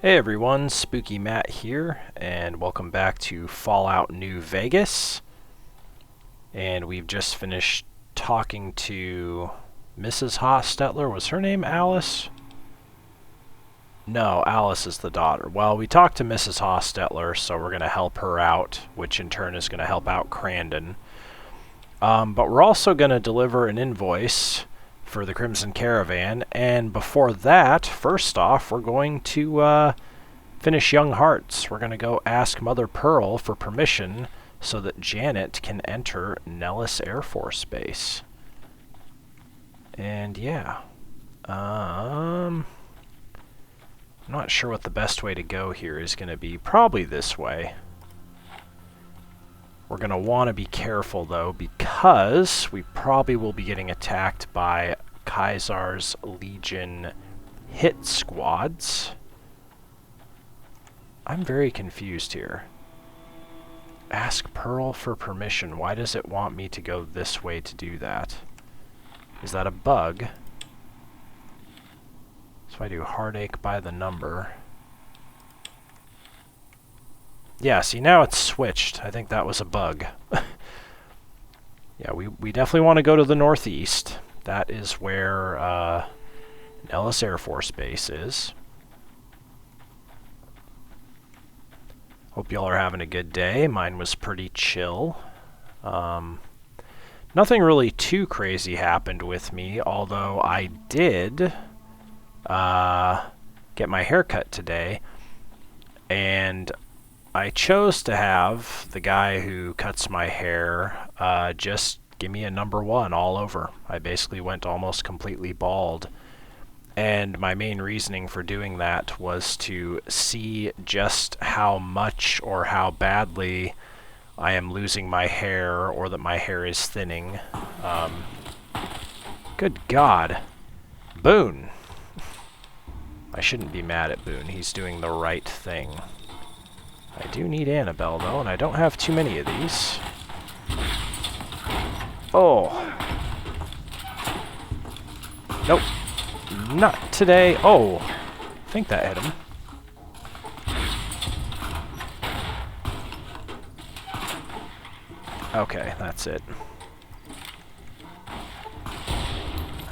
Hey everyone, Spooky Matt here, and welcome back to Fallout New Vegas. And we've just finished talking to Mrs. Hostetler. Was her name Alice? No, Alice is the daughter. Well, we talked to Mrs. Hostetler, so we're going to help her out, which in turn is going to help out Crandon. But we're also going to deliver an invoice for the Crimson Caravan, and before that, first off, we're going to finish Young Hearts. We're going to go ask Mother Pearl for permission so that Janet can enter Nellis Air Force Base. And yeah, I'm not sure what the best way to go here is going to be. Probably this way. We're going to want to be careful, though, because we probably will be getting attacked by Kaisar's Legion hit squads. I'm very confused here. Ask Pearl for permission. Why does it want me to go this way to do that? Is that a bug? So I do heartache by the number. Yeah, see, now it's switched. I think that was a bug. Yeah, we definitely want to go to the northeast. That is where Nellis Air Force Base is. Hope y'all are having a good day. Mine was pretty chill. Nothing really too crazy happened with me, although I did get my hair cut today, and I chose to have the guy who cuts my hair just give me a number 1 all over. I basically went almost completely bald. And my main reasoning for doing that was to see just how much or how badly I am losing my hair, or that my hair is thinning. Good God. Boone. I shouldn't be mad at Boone. He's doing the right thing. I do need Annabelle, though, and I don't have too many of these. Oh. Nope. Not today. Oh. I think that hit him. Okay, that's it.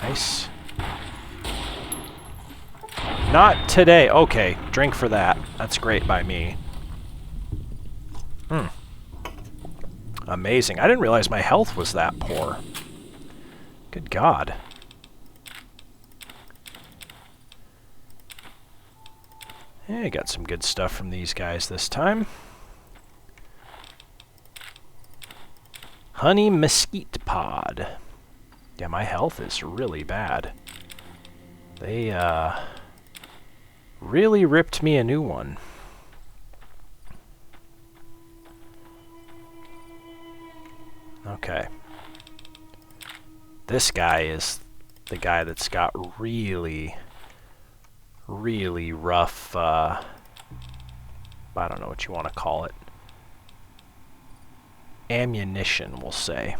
Nice. Not today. Okay, drink for that. That's great by me. Amazing. I didn't realize my health was that poor. Good God. Yeah, I got some good stuff from these guys this time. Honey Mesquite Pod. Yeah, my health is really bad. They, really ripped me a new one. Okay. This guy is the guy that's got really rough, I don't know what you want to call it. Ammunition, we'll say.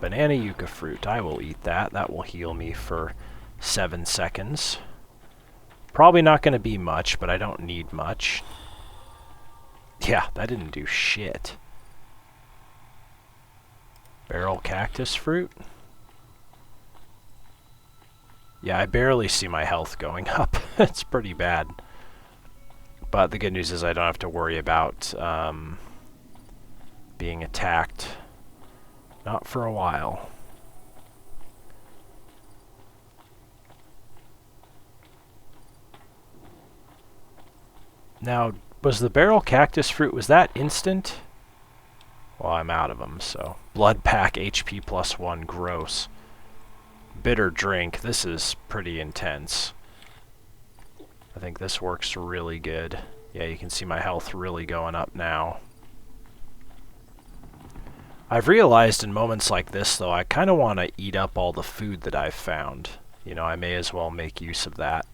Banana yucca fruit. I will eat that. That will heal me for 7 seconds. Probably not going to be much, but I don't need much. Yeah, that didn't do shit. Barrel cactus fruit. Yeah, I barely see my health going up. It's pretty bad. But the good news is I don't have to worry about being attacked. Not for a while. Now, was the barrel cactus fruit, was that instant? Well, I'm out of them, so. Blood pack HP +1, gross. Bitter drink, this is pretty intense. I think this works really good. Yeah, you can see my health really going up now. I've realized in moments like this, though, I kind of want to eat up all the food that I've found. You know, I may as well make use of that.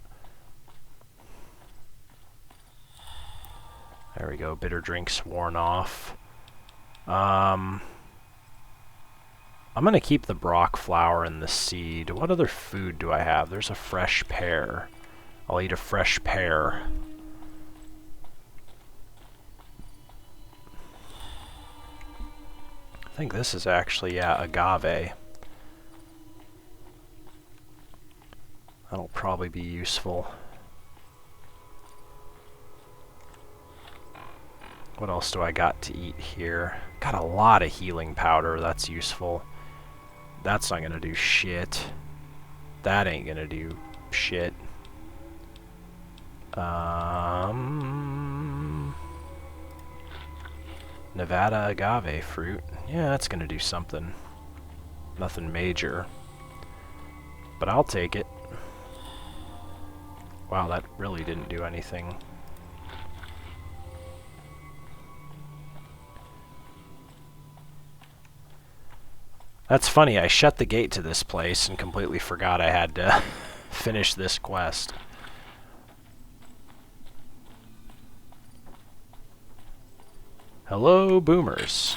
There we go, bitter drink's worn off. I'm going to keep the Brock flower and the seed. What other food do I have? There's a fresh pear. I'll eat a fresh pear. think this is actually, yeah, agave. That'll probably be useful. What else do I got to eat here? Got a lot of healing powder. That's useful. That's not gonna do shit. That ain't gonna do shit. Nevada agave fruit. Yeah, that's gonna do something. Nothing major. But I'll take it. Wow, that really didn't do anything. That's funny, I shut the gate to this place and completely forgot I had to finish this quest. Hello, boomers.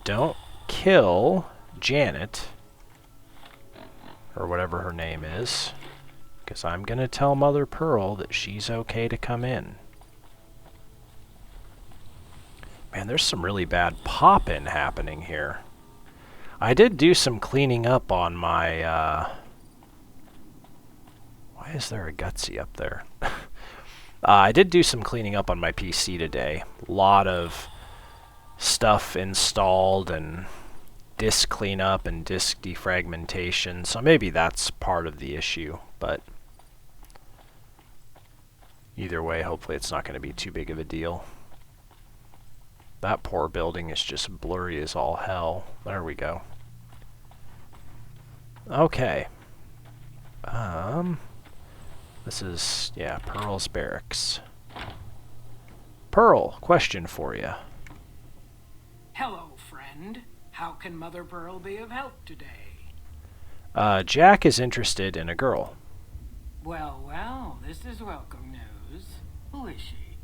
Don't kill Janet, or whatever her name is, because I'm going to tell Mother Pearl that she's okay to come in. Man, there's some really bad pop-in happening here. I did do some cleaning up on my, why is there a Gutsy up there? I did do some cleaning up on my PC today. A lot of stuff installed and disk cleanup and disk defragmentation, so maybe that's part of the issue, but either way, hopefully it's not going to be too big of a deal. That poor building is just blurry as all hell. There we go. Okay. This is, yeah, Pearl's barracks. Pearl, question for you. Hello, friend. How can Mother Pearl be of help today? Jack is interested in a girl. Well, well, this is welcome news. Who is she?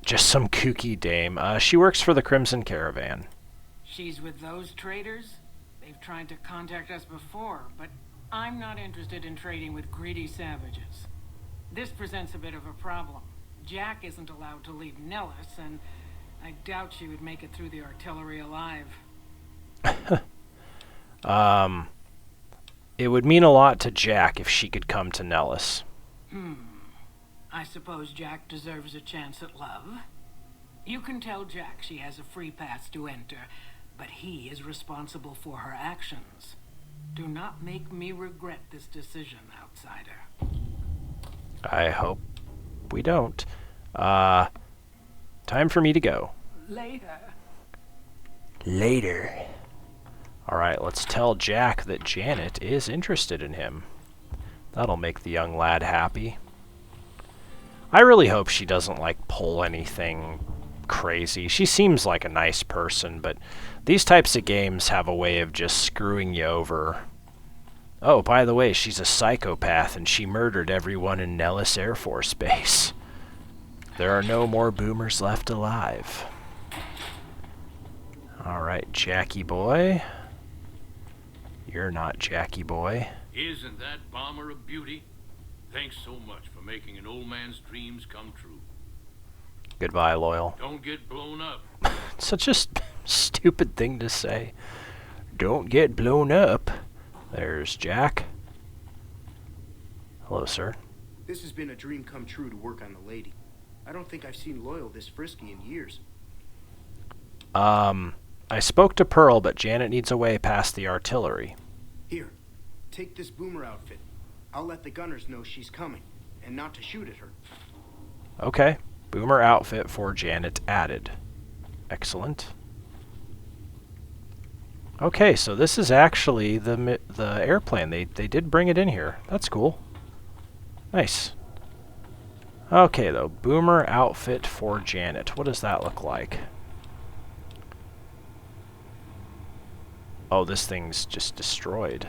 Just some kooky dame. She works for the Crimson Caravan. She's with those traders? They've tried to contact us before, but I'm not interested in trading with greedy savages. This presents a bit of a problem. Jack isn't allowed to leave Nellis, and I doubt she would make it through the artillery alive. It would mean a lot to Jack if she could come to Nellis. I suppose Jack deserves a chance at love. You can tell Jack she has a free pass to enter, but he is responsible for her actions. Do not make me regret this decision, outsider. I hope we don't. Time for me to go. Later. Later. Alright, let's tell Jack that Janet is interested in him. That'll make the young lad happy. I really hope she doesn't, like, pull anything crazy. She seems like a nice person, but these types of games have a way of just screwing you over. Oh, by the way, she's a psychopath, and she murdered everyone in Nellis Air Force Base. There are no more boomers left alive. Alright, Jackie boy. You're not Jackie boy. Isn't that bomber a beauty? Thanks so much for making an old man's dreams come true. Goodbye, Loyal. Don't get blown up. Such a stupid thing to say. Don't get blown up. There's Jack. Hello, sir. This has been a dream come true to work on the lady. I don't think I've seen Loyal this frisky in years. I spoke to Pearl, but Janet needs a way past the artillery. Here, take this boomer outfit. I'll let the gunners know she's coming, and not to shoot at her. Okay. Boomer outfit for Janet added. Excellent. Okay, so this is actually the airplane. They did bring it in here. That's cool. Nice. Okay, though. Boomer outfit for Janet. What does that look like? Oh, this thing's just destroyed.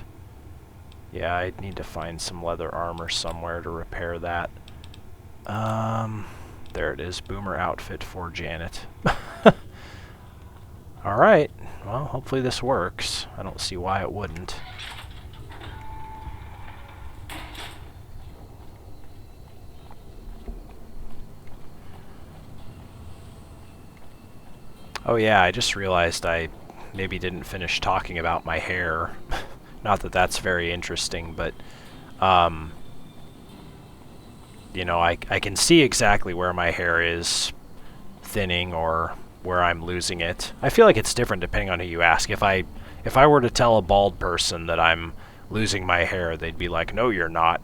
Yeah, I'd need to find some leather armor somewhere to repair that. There it is. Boomer outfit for Janet. Alright. Well, hopefully this works. I don't see why it wouldn't. Oh yeah, I just realized I maybe didn't finish talking about my hair. Not that that's very interesting, but you know, I can see exactly where my hair is thinning or where I'm losing it. I feel like it's different depending on who you ask. If I were to tell a bald person that I'm losing my hair, they'd be like, "No, you're not.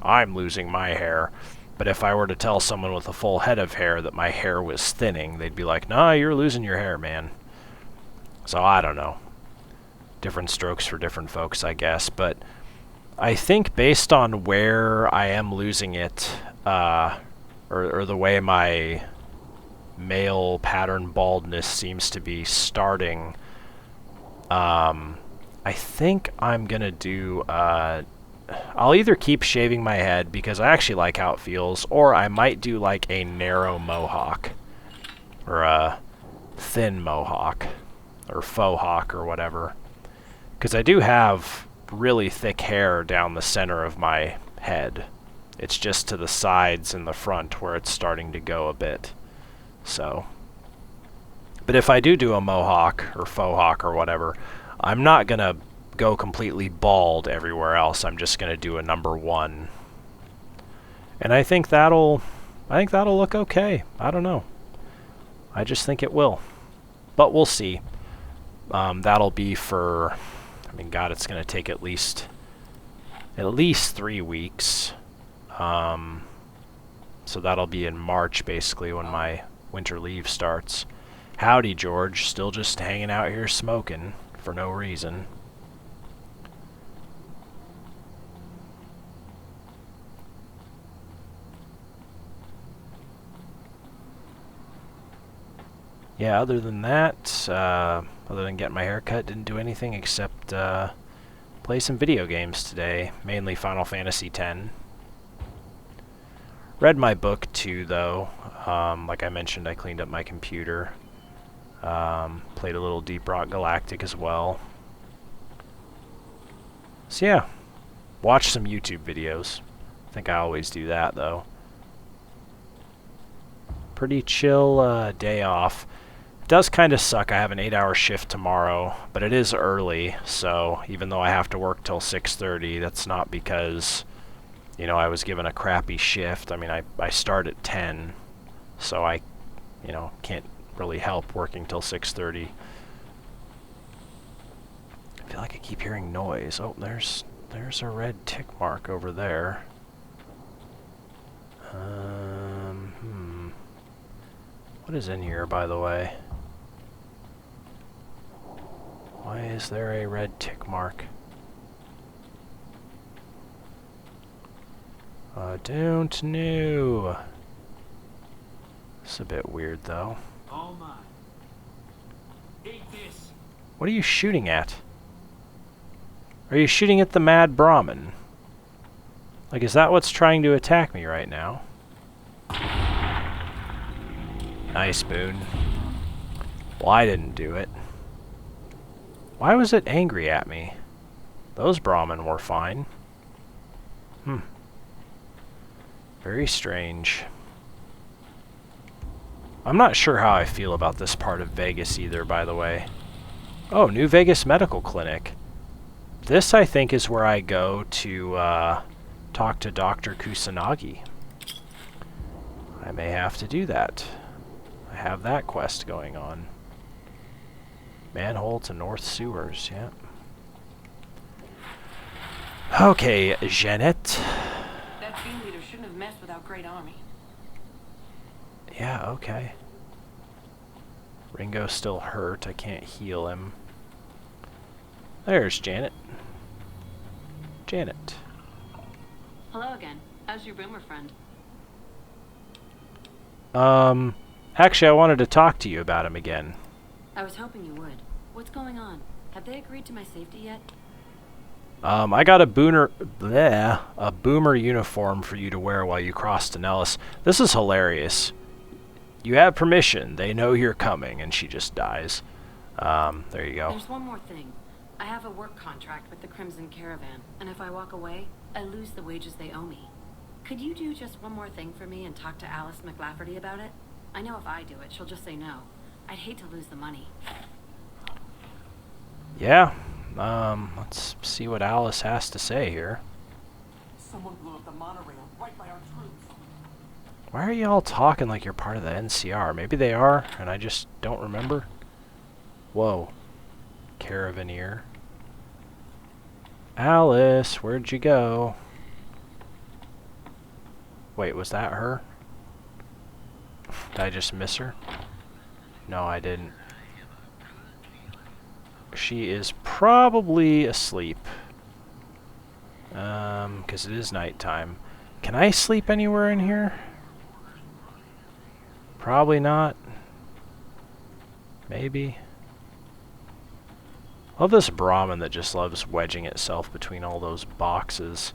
I'm losing my hair." But if I were to tell someone with a full head of hair that my hair was thinning, they'd be like, "Nah, you're losing your hair, man." So I don't know. Different strokes for different folks, I guess. But I think based on where I am losing it, or the way my male pattern baldness seems to be starting, I think I'm gonna do, I'll either keep shaving my head because I actually like how it feels, or I might do like a narrow mohawk, or a thin mohawk, or faux hawk, or whatever. Because I do have really thick hair down the center of my head. It's just to the sides and the front where it's starting to go a bit. So, but if I do a mohawk or faux hawk or whatever, I'm not gonna go completely bald everywhere else. I'm just gonna do a number 1, and I think that'll look okay. I don't know. I just think it will, but we'll see. That'll be for, I mean, God, it's gonna take at least 3 weeks. So that'll be in March, basically, when my winter leave starts. Howdy, George. Still just hanging out here smoking for no reason. Yeah, other than that, other than getting my hair cut, didn't do anything except play some video games today, mainly Final Fantasy X. Read my book too, though. Like I mentioned, I cleaned up my computer. Played a little Deep Rock Galactic as well. So yeah, watch some YouTube videos. I think I always do that, though. Pretty chill day off. It does kind of suck. I have an 8-hour shift tomorrow, but it is early, so even though I have to work till 6:30, that's not because, you know, I was given a crappy shift. I mean, I start at 10, so I, you know, can't really help working till 6:30. I feel like I keep hearing noise. Oh, there's a red tick mark over there. What is in here, by the way? Why is there a red tick mark? I don't know. It's a bit weird, though. Oh my. Eat this. What are you shooting at? Are you shooting at the Mad Brahmin? Like, is that what's trying to attack me right now? Nice, Boone. Well, I didn't do it. Why was it angry at me? Those Brahmin were fine. Very strange. I'm not sure how I feel about this part of Vegas either, by the way. Oh, New Vegas Medical Clinic. This, I think, is where I go to talk to Dr. Kusanagi. I may have to do that. I have that quest going on. Manhole to North Sewers, yeah. Okay, Jeanette. That team leader shouldn't have messed with our great army. Yeah, okay. Ringo's still hurt. I can't heal him. There's Janet. Janet. Hello again. How's your boomer friend? Actually, I wanted to talk to you about him again. I was hoping you would. What's going on? Have they agreed to my safety yet? I got a boomer uniform for you to wear while you cross to Nellis. This is hilarious. You have permission. They know you're coming, and she just dies. There you go. There's one more thing. I have a work contract with the Crimson Caravan, and if I walk away, I lose the wages they owe me. Could you do just one more thing for me and talk to Alice McLafferty about it? I know if I do it, she'll just say no. I'd hate to lose the money. Yeah. Let's see what Alice has to say here. Someone blew up the monorail right by our troops. Why are you all talking like you're part of the NCR? Maybe they are, and I just don't remember. Whoa. Caravaneer. Alice, where'd you go? Wait, was that her? Did I just miss her? No, I didn't. She is probably asleep. 'Cause it is nighttime. Can I sleep anywhere in here? Probably not. Maybe. Love this Brahmin that just loves wedging itself between all those boxes.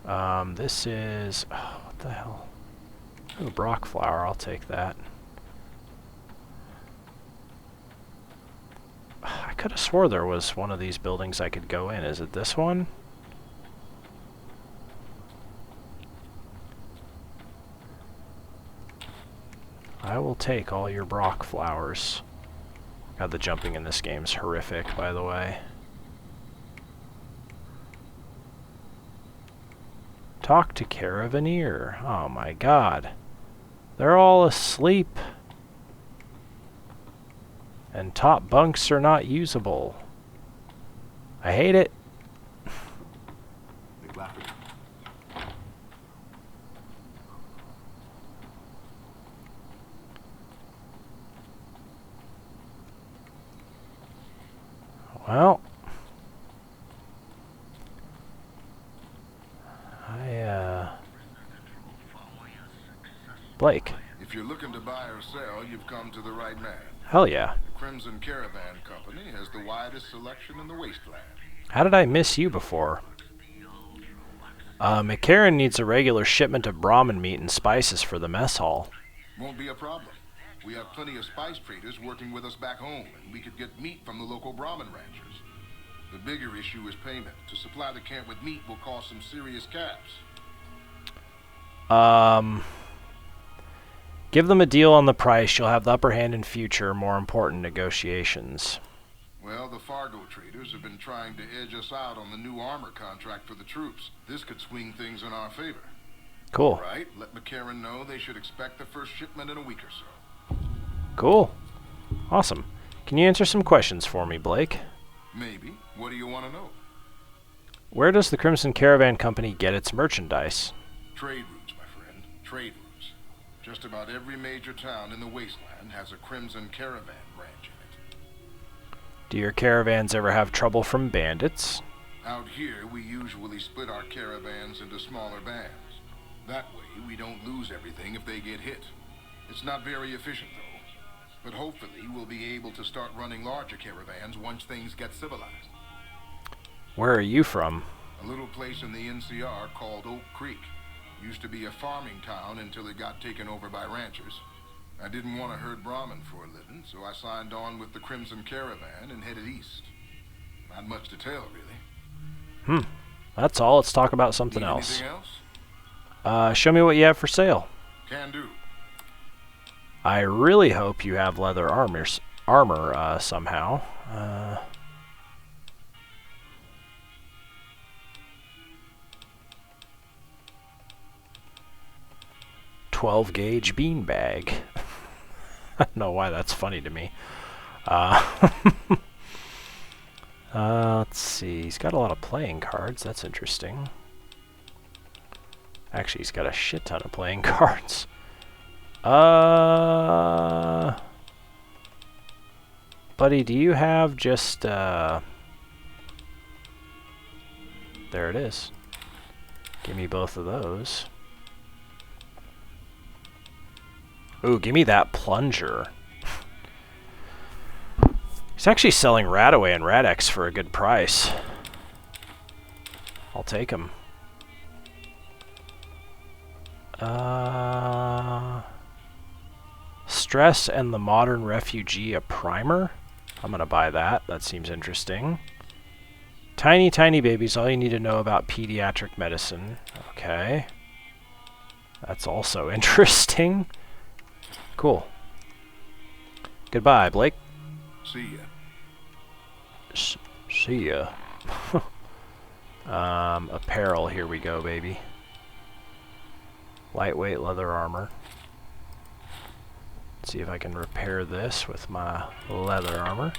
This is... Oh, what the hell? Ooh, Brock flower, I'll take that. I could have swore there was one of these buildings I could go in. Is it this one? I will take all your Brock flowers. God, the jumping in this game's horrific, by the way. Talk to Caravaneer. Oh my god. They're all asleep. And top bunks are not usable. I hate it. Well, Blake. If you're looking to buy or sell, you've come to the right man. Hell yeah. The Crimson Caravan Company has the widest selection in the wasteland. How did I miss you before? McCarran needs a regular shipment of Brahmin meat and spices for the mess hall. Won't be a problem. We have plenty of spice traders working with us back home, and we could get meat from the local Brahmin ranchers. The bigger issue is payment. To supply the camp with meat will cost some serious caps. Give them a deal on the price. You'll have the upper hand in future, more important negotiations. Well, the Fargo traders have been trying to edge us out on the new armor contract for the troops. This could swing things in our favor. Cool. All right, let McCarran know they should expect the first shipment in a week or so. Cool. Awesome. Can you answer some questions for me, Blake? Maybe. What do you want to know? Where does the Crimson Caravan Company get its merchandise? Trade routes, my friend. Trade routes. Just about every major town in the wasteland has a Crimson Caravan branch in it. Do your caravans ever have trouble from bandits? Out here, we usually split our caravans into smaller bands. That way, we don't lose everything if they get hit. It's not very efficient, though. But hopefully, we'll be able to start running larger caravans once things get civilized. Where are you from? A little place in the NCR called Oak Creek. Used to be a farming town until it got taken over by ranchers. I didn't want to herd Brahmin for a living, so I signed on with the Crimson Caravan and headed east. Not much to tell, really. That's all. Let's talk about something Need else. anything else? Show me what you have for sale. Can do. I really hope you have leather armor somehow. 12-gauge beanbag. I don't know why that's funny to me. Let's see. He's got a lot of playing cards. That's interesting. Actually, he's got a shit ton of playing cards. Buddy, do you have just, there it is. Give me both of those. Ooh, give me that plunger. He's actually selling Radaway and Radex for a good price. I'll take them. Stress and the Modern Refugee, a primer. I'm gonna buy that. That seems interesting. Tiny, tiny babies, all you need to know about pediatric medicine. Okay. That's also interesting. Cool. Goodbye, Blake. See ya. See ya. Apparel, here we go, baby. Lightweight leather armor. Let's see if I can repair this with my leather armor.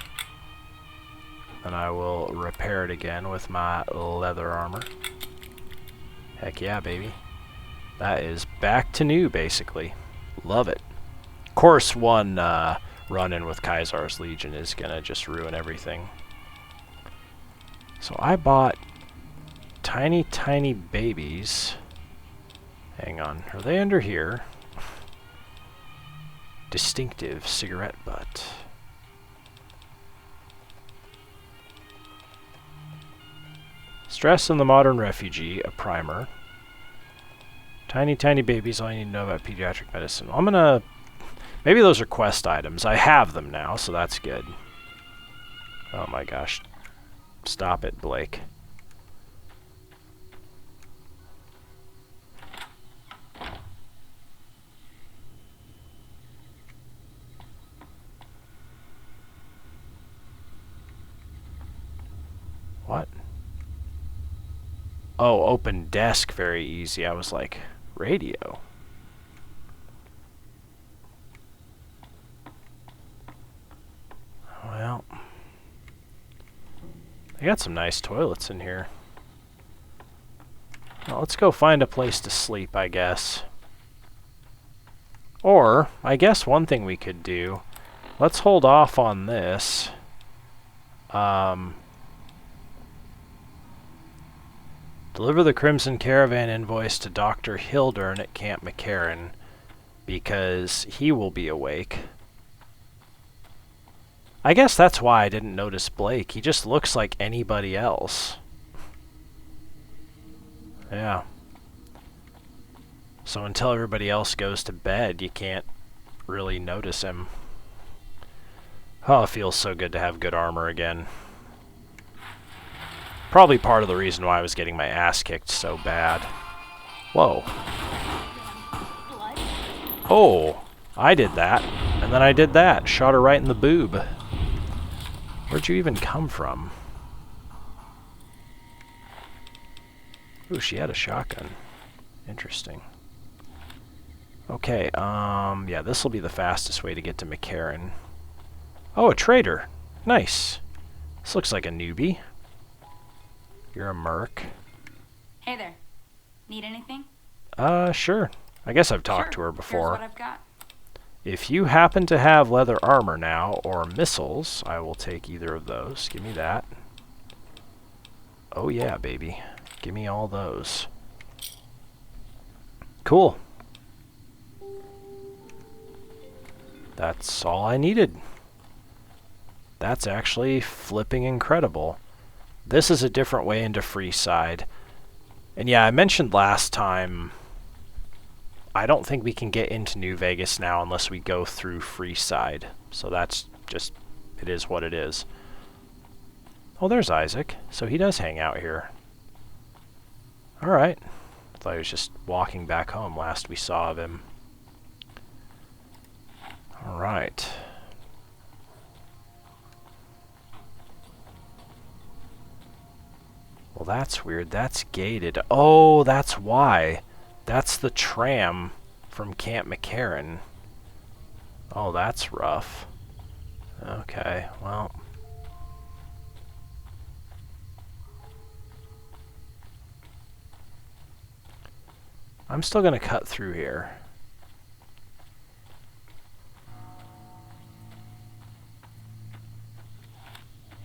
And I will repair it again with my leather armor. Heck yeah, baby. That is back to new, basically. Love it. Of course, one run-in with Kaisar's Legion is gonna just ruin everything. So I bought tiny, tiny babies. Hang on, are they under here? Distinctive cigarette butt. Stress in the Modern Refugee, a primer. Tiny, tiny babies, all you need to know about pediatric medicine. I'm gonna... Maybe those are quest items. I have them now, so that's good. Oh my gosh. Stop it, Blake. What? Oh, open desk, very easy. I was like, radio. Well, they got some nice toilets in here. Well, let's go find a place to sleep, I guess. Or, I guess one thing we could do, let's hold off on this. Deliver the Crimson Caravan invoice to Dr. Hildern at Camp McCarran, because he will be awake. I guess that's why I didn't notice Blake. He just looks like anybody else. Yeah. So until everybody else goes to bed, you can't really notice him. Oh, it feels so good to have good armor again. Probably part of the reason why I was getting my ass kicked so bad. Whoa. Oh, I did that. And then I did that. Shot her right in the boob. Where'd you even come from? Ooh, she had a shotgun. Interesting. Okay, yeah, this will be the fastest way to get to McCarran. Oh, a trader. Nice. This looks like a newbie. You're a merc. Hey there. Need anything? Sure. I guess I've talked to her Here's before. what I've got. If you happen to have leather armor now, or missiles, I will take either of those. Give me that. Oh yeah, baby. Give me all those. Cool. That's all I needed. That's actually flipping incredible. This is a different way into Freeside. And yeah, I mentioned last time, I don't think we can get into New Vegas now unless we go through Freeside. So that's just, it is what it is. Oh, there's Isaac. So he does hang out here. Alright. I thought he was just walking back home last we saw of him. Alright. Well, that's weird. That's gated. Oh, that's why. That's the tram from Camp McCarran. Oh, that's rough. Okay, well. I'm still going to cut through here.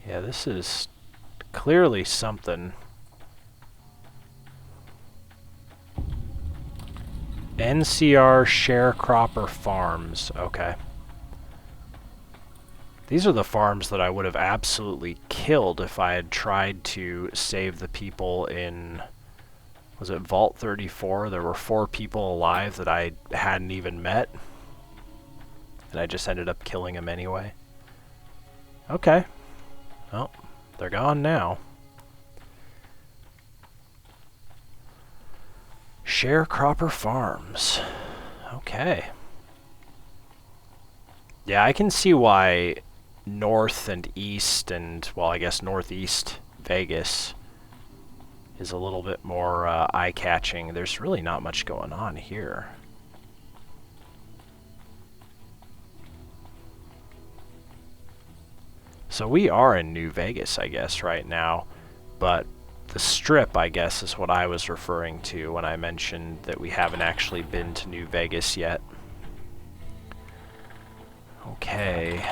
Yeah, this is clearly something. NCR Sharecropper Farms. Okay. These are the farms that I would have absolutely killed if I had tried to save the people in... Was it Vault 34? There were 4 people alive that I hadn't even met. And I just ended up killing them anyway. Okay. Well, they're gone now. Sharecropper Farms. Okay. Yeah, I can see why north and east and, well, I guess northeast Vegas is a little bit more eye-catching. There's really not much going on here. So we are in New Vegas, I guess, right now, but the Strip, I guess, is what I was referring to when I mentioned that we haven't actually been to New Vegas yet. Okay.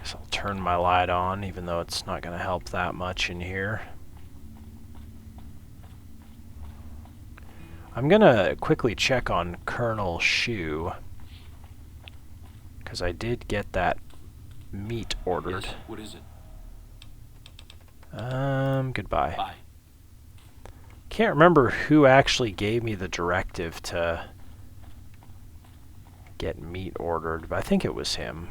Guess I'll turn my light on, even though it's not going to help that much in here. I'm going to quickly check on Colonel Shu, because I did get that meat ordered. Yes, what is it? Goodbye. Bye. Can't remember who actually gave me the directive to get meat ordered, but I think it was him.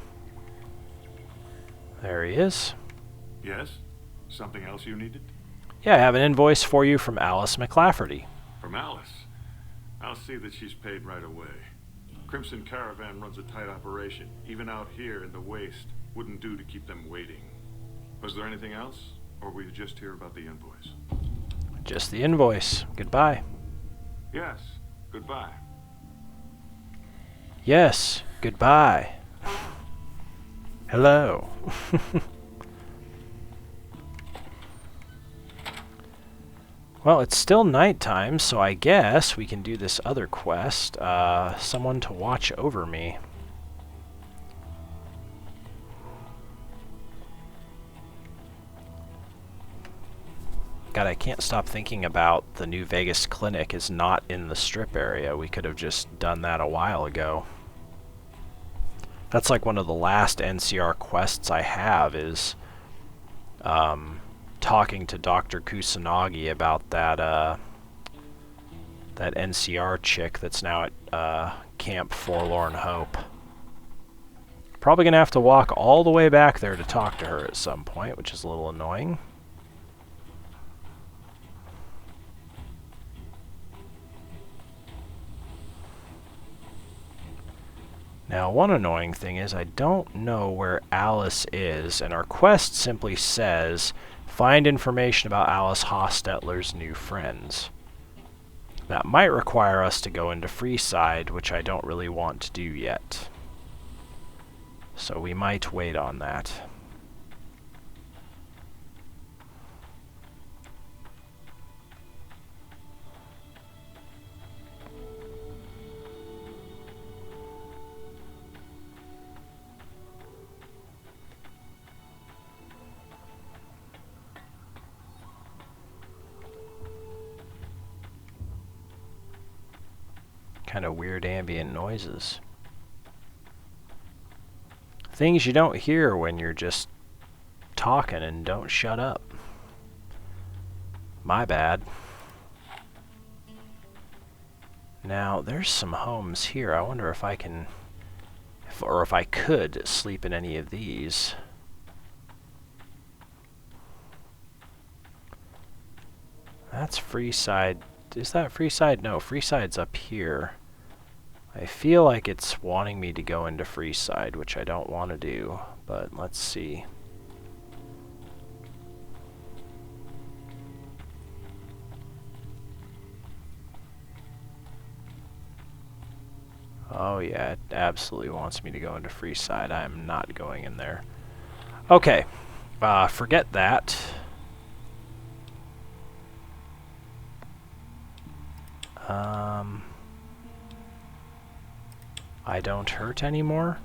There he is. Yes? Something else you needed? Yeah, I have an invoice for you from Alice McLafferty. From Alice. I'll see that she's paid right away. Crimson Caravan runs a tight operation. Even out here in the waste, wouldn't do to keep them waiting. Was there anything else? Or were you just here about the invoice? Just the invoice. Goodbye. Yes. Goodbye. Yes, goodbye. Hello. Well, it's still nighttime, so I guess we can do this other quest. Someone to watch over me. God, I can't stop thinking about the New Vegas clinic is not in the Strip area. We could have just done that a while ago. That's like one of the last NCR quests I have is talking to Dr. Kusanagi about that that NCR chick that's now at Camp Forlorn Hope. Probably gonna have to walk all the way back there to talk to her at some point, which is a little annoying. Now, one annoying thing is I don't know where Alice is, and our quest simply says, find information about Alice Hostetler's new friends. That might require us to go into Freeside, which I don't really want to do yet. So we might wait on that. Kind of weird ambient noises. Things you don't hear when you're just talking and don't shut up. My bad. Now, there's some homes here. I wonder if I can, or if I could sleep in any of these. That's Freeside. Is that Freeside? No, Freeside's up here. I feel like it's wanting me to go into Freeside, which I don't want to do, but let's see. Oh yeah, it absolutely wants me to go into Freeside. I'm not going in there. Okay, forget that. I don't hurt anymore.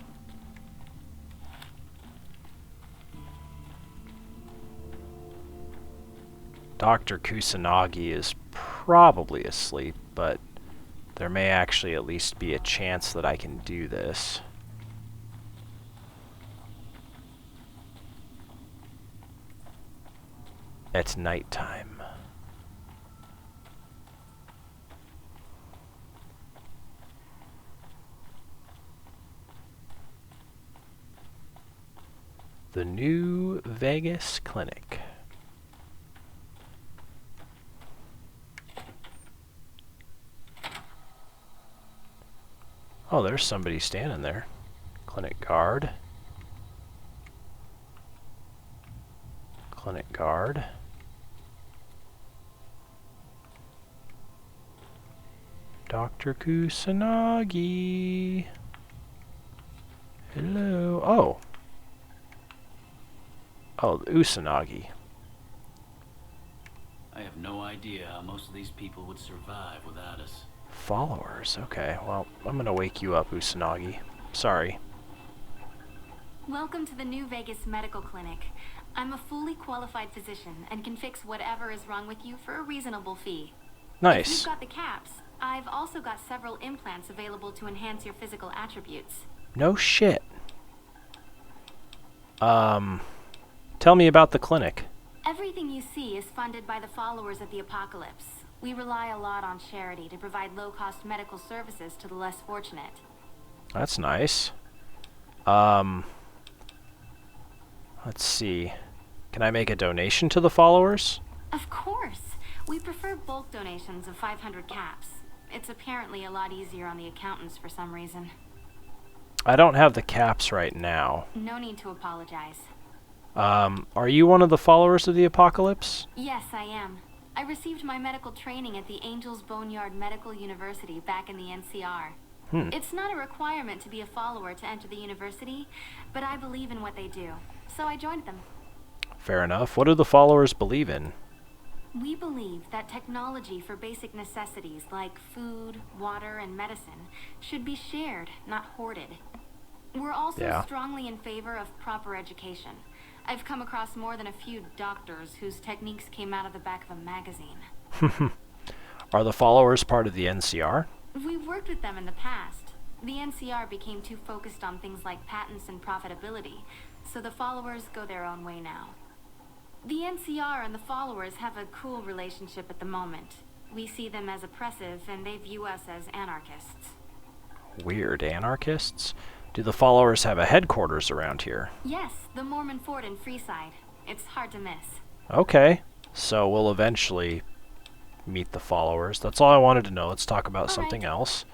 Dr. Kusanagi is probably asleep, but there may actually at least be a chance that I can do this. at nighttime. The New Vegas Clinic. Oh, there's somebody standing there. Clinic guard. Clinic guard. Dr. Kusanagi. Hello. Oh. Oh, Usanagi. I have no idea how most of these people would survive without us. Followers. Okay, well, I'm gonna wake you up, Usanagi. Sorry. Welcome to the New Vegas Medical Clinic. I'm a fully qualified physician and can fix whatever is wrong with you for a reasonable fee. If Nice. you've got the caps, I've also got several implants available to enhance your physical attributes. No shit. Tell me about the clinic. Everything you see is funded by the followers of the apocalypse. We rely a lot on charity to provide low-cost medical services to the less fortunate. That's nice. Let's see. Can I make a donation to the followers? Of course. We prefer bulk donations of 500 caps. It's apparently a lot easier on the accountants for some reason. I don't have the caps right now. No need to apologize. Are you one of the followers of the apocalypse? Yes, I am. I received my medical training at the Angels Boneyard Medical University back in the NCR. It's not a requirement to be a follower to enter the university, but I believe in what they do, so I joined them. Fair enough. What do the followers believe in? We believe that technology for basic necessities like food, water, and medicine should be shared, not hoarded. We're also strongly in favor of proper education. I've come across more than a few doctors whose techniques came out of the back of a magazine. Are the followers part of the NCR? We've worked with them in the past. The NCR became too focused on things like patents and profitability, so the followers go their own way now. The NCR and the followers have a cool relationship at the moment. We see them as oppressive, and they view us as anarchists. Weird. Anarchists? Do the followers have a headquarters around here? Yes, the Mormon Fort in Freeside. It's hard to miss. Okay. So we'll eventually meet the followers. That's all I wanted to know. Let's talk about something else.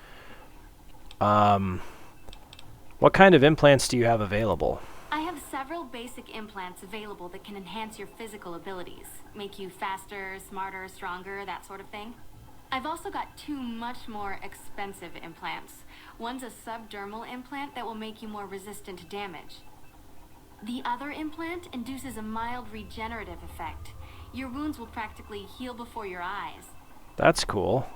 What kind of implants do you have available? I have several basic implants available that can enhance your physical abilities, make you faster, smarter, stronger, that sort of thing. I've also got two much more expensive implants. One's a subdermal implant that will make you more resistant to damage. The other implant induces a mild regenerative effect. Your wounds will practically heal before your eyes. That's cool.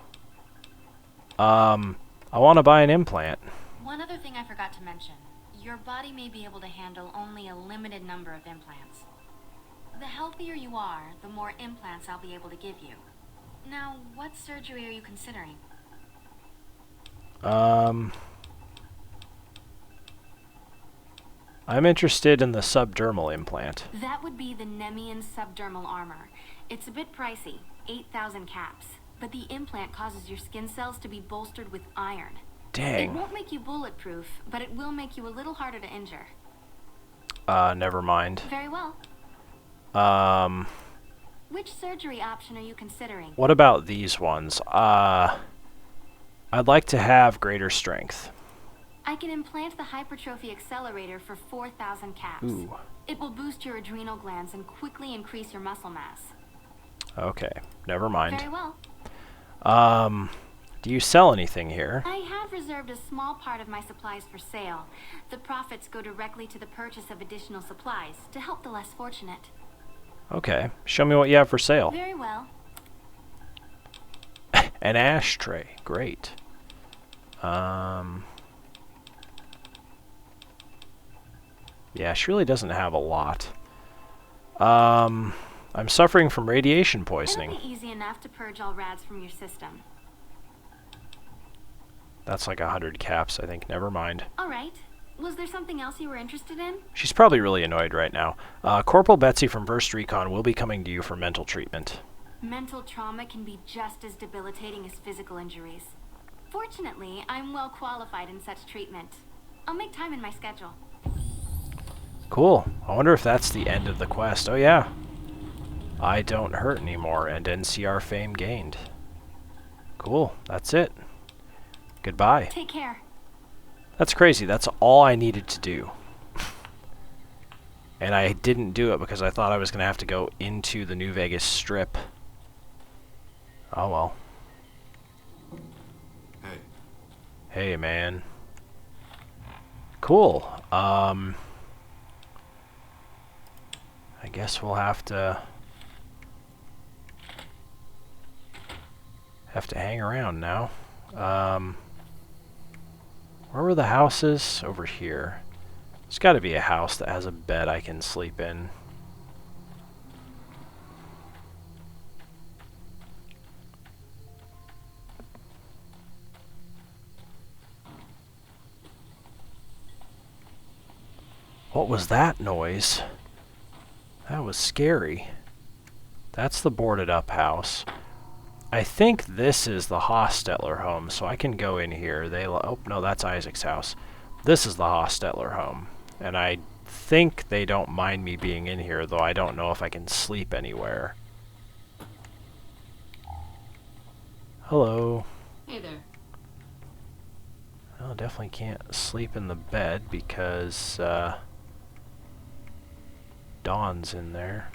I want to buy an implant. One other thing I forgot to mention. Your body may be able to handle only a limited number of implants. The healthier you are, the more implants I'll be able to give you. Now, what surgery are you considering? I'm interested in the subdermal implant. That would be the Nemian subdermal armor. It's a bit pricey, 8,000 caps, but the implant causes your skin cells to be bolstered with iron. Dang. It won't make you bulletproof, but it will make you a little harder to injure. Never mind. Very well. Which surgery option are you considering? What about these ones? I'd like to have greater strength. I can implant the hypertrophy accelerator for 4,000 caps. Ooh. It will boost your adrenal glands and quickly increase your muscle mass. Okay, never mind. Very well. Do you sell anything here? I have reserved a small part of my supplies for sale. The profits go directly to the purchase of additional supplies to help the less fortunate. Okay, show me what you have for sale. Very well. An ashtray, great. Yeah, she really doesn't have a lot. I'm suffering from radiation poisoning. It'll be easy enough to purge all rads from your system. That's like 100 caps, I think. Never mind. All right. Was there something else you were interested in? She's probably really annoyed right now. Corporal Betsy from 1st Recon will be coming to you for mental treatment. Mental trauma can be just as debilitating as physical injuries. Fortunately, I'm well qualified in such treatment. I'll make time in my schedule. Cool. I wonder if that's the end of the quest. Oh yeah. I don't hurt anymore, and NCR fame gained. Cool. That's it. Goodbye. Take care. That's crazy. That's all I needed to do. And I didn't do it because I thought I was going to have to go into the New Vegas Strip. Oh well. Hey. Hey, man. Cool. I guess we'll have to hang around now. Where were the houses? Over here. There's got to be a house that has a bed I can sleep in. What was that noise? That was scary. That's the boarded up house. I think this is the Hostetler home, so I can go in here. Oh, no, that's Isaac's house. This is the Hostetler home. And I think they don't mind me being in here, though I don't know if I can sleep anywhere. Hello. Hey there. Well, definitely can't sleep in the bed because Dawn's in there.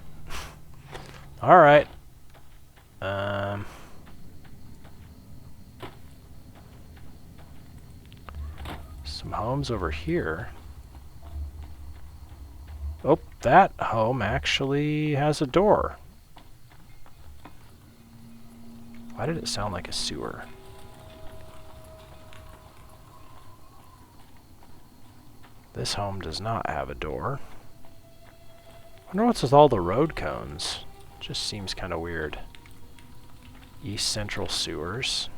Alright. Some homes over here. Oh, that home actually has a door. Why did it sound like a sewer? This home does not have a door. I wonder what's with all the road cones. Just seems kind of weird. East Central Sewers.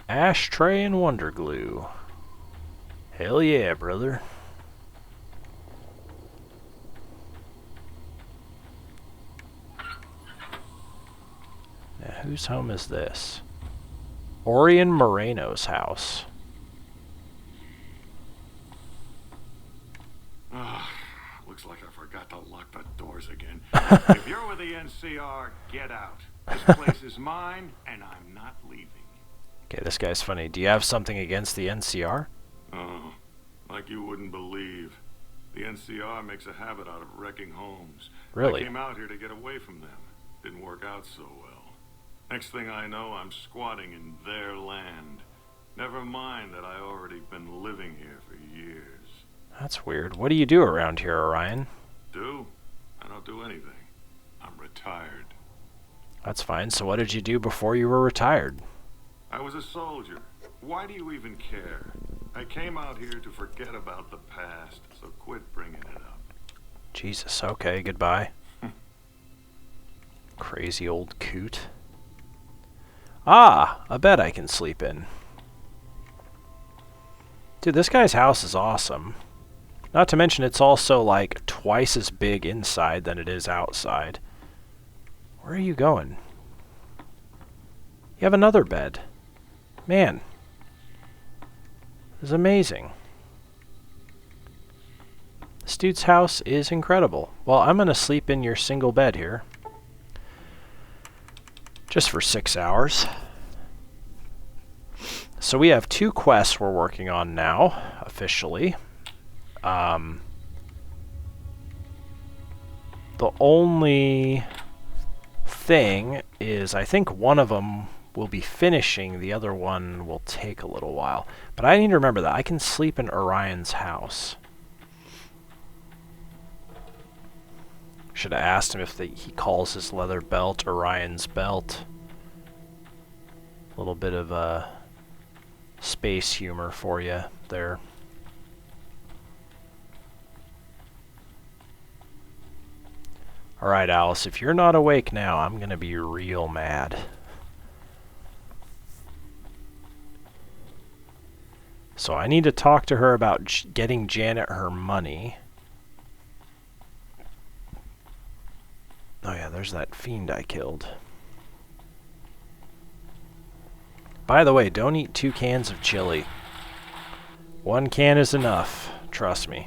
Ashtray and Wonder Glue. Hell yeah, brother. Now, whose home is this? Orion Moreno's house. Looks like I forgot to lock the doors again. If you're with the NCR, get out. This place is mine, and I'm not leaving. Okay, this guy's funny. Do you have something against the NCR? Oh, like you wouldn't believe. The NCR makes a habit out of wrecking homes. Really? I came out here to get away from them. Didn't work out so well. Next thing I know, I'm squatting in their land. Never mind that I already been living here for years. That's weird. What do you do around here, Orion? Do? I don't do anything. I'm retired. That's fine. So what did you do before you were retired? I was a soldier. Why do you even care? I came out here to forget about the past, so quit bringing it up. Jesus, okay, goodbye. Crazy old coot. Ah, a bed I can sleep in. Dude, this guy's house is awesome. Not to mention it's also like twice as big inside than it is outside. Where are you going? You have another bed. Man. This is amazing. This dude's house is incredible. Well, I'm going to sleep in your single bed here. Just for 6 hours. So we have 2 quests we're working on now, officially. The only thing is I think one of them will be finishing, the other one will take a little while. But I need to remember that I can sleep in Orion's house. Should have asked him if he calls his leather belt Orion's belt. A little bit of space humor for you there. Alright, Alice, if you're not awake now, I'm going to be real mad. So I need to talk to her about getting Janet her money. Oh yeah, there's that fiend I killed. By the way, don't eat 2 cans of chili. 1 can is enough, trust me.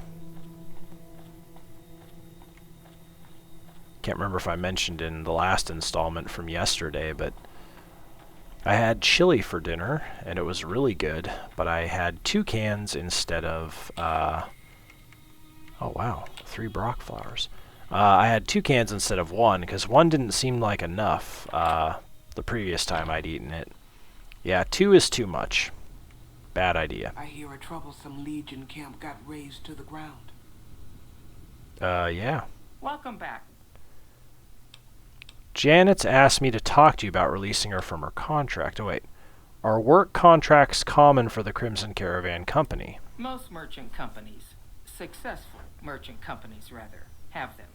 Can't remember if I mentioned in the last installment from yesterday, but I had chili for dinner, and it was really good, but I had 2 cans instead of, oh wow, 3 Brock flowers. I had 2 cans instead of 1, because 1 didn't seem like enough the previous time I'd eaten it. Yeah, 2 is too much. Bad idea. I hear a troublesome Legion camp got razed to the ground. Yeah. Welcome back. Janet's asked me to talk to you about releasing her from her contract. Oh wait, are work contracts common for the Crimson Caravan Company? Most merchant companies, successful merchant companies rather, have them.